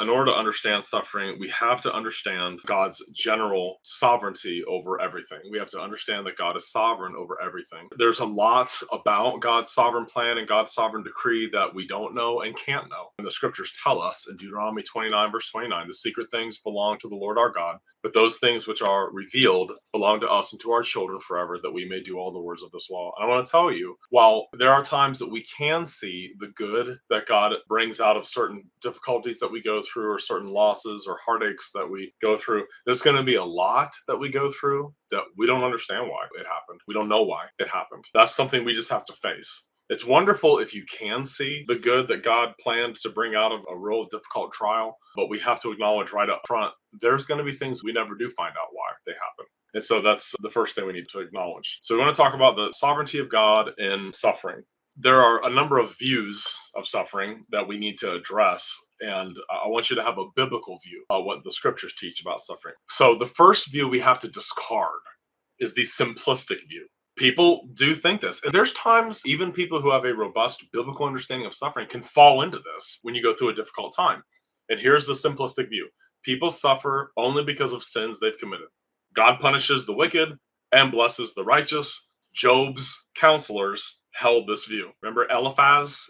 in order to understand suffering, we have to understand God's general sovereignty over everything. We have to understand that God is sovereign over everything. There's a lot about God's sovereign plan and God's sovereign decree that we don't know and can't know. And the scriptures tell us in Deuteronomy 29, verse 29, the secret things belong to the Lord our God, but those things which are revealed belong to us and to our children forever, that we may do all the words of this law. And I want to tell you, while there are times that we can see the good that God brings out of certain difficulties that we go through, or certain losses or heartaches that we go through, there's going to be a lot that we go through that we don't understand why it happened. We don't know why it happened. That's something we just have to face. It's wonderful if you can see the good that God planned to bring out of a real difficult trial, but we have to acknowledge right up front, there's going to be things we never do find out why they happen. And so that's the first thing we need to acknowledge. So we want to talk about the sovereignty of God in suffering. There are a number of views of suffering that we need to address, and I want you to have a biblical view of what the scriptures teach about suffering. So the first view we have to discard is the simplistic view. People do think this, and there's times even people who have a robust biblical understanding of suffering can fall into this when you go through a difficult time. And here's the simplistic view. People suffer only because of sins they've committed. God punishes the wicked and blesses the righteous. Job's counselors held this view. Remember Eliphaz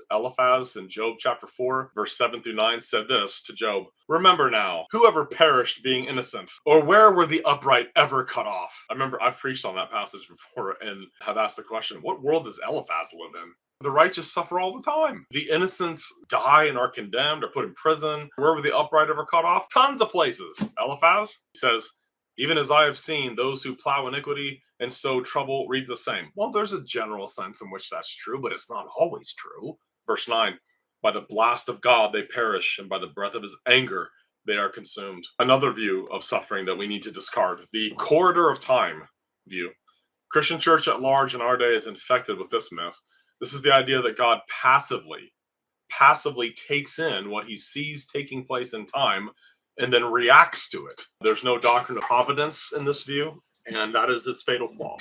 in Job chapter 4, verse 7 through 9 said this to Job: "Remember now, whoever perished being innocent, or where were the upright ever cut off?" I remember I've preached on that passage before and have asked the question, what world does Eliphaz live in? The righteous suffer all the time. The innocents die and are condemned or put in prison. Where were the upright ever cut off? Tons of places. Eliphaz says, "Even as I have seen, those who plow iniquity and sow trouble reap the same." Well, there's a general sense in which that's true, but it's not always true. Verse 9, "By the blast of God they perish, and by the breath of his anger they are consumed." Another view of suffering that we need to discard, the corridor of time view. Christian church at large in our day is infected with this myth. This is the idea that God passively takes in what he sees taking place in time and then reacts to it. There's no doctrine of providence in this view, and that is its fatal flaw.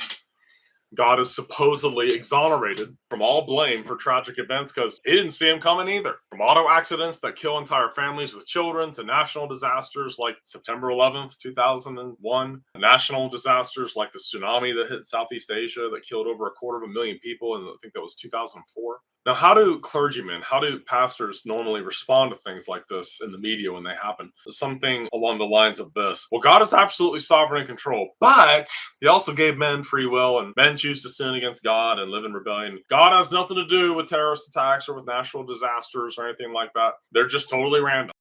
God is supposedly exonerated from all blame for tragic events because he didn't see them coming either. From auto accidents that kill entire families with children to national disasters like September 11th, 2001, national disasters like the tsunami that hit Southeast Asia that killed over 250,000 people, and I think that was 2004. Now, how do pastors normally respond to things like this in the media when they happen? Something along the lines of this: well, God is absolutely sovereign and control, but he also gave men free will, and men choose to sin against God and live in rebellion. God has nothing to do with terrorist attacks or with natural disasters or anything like that. They're just totally random.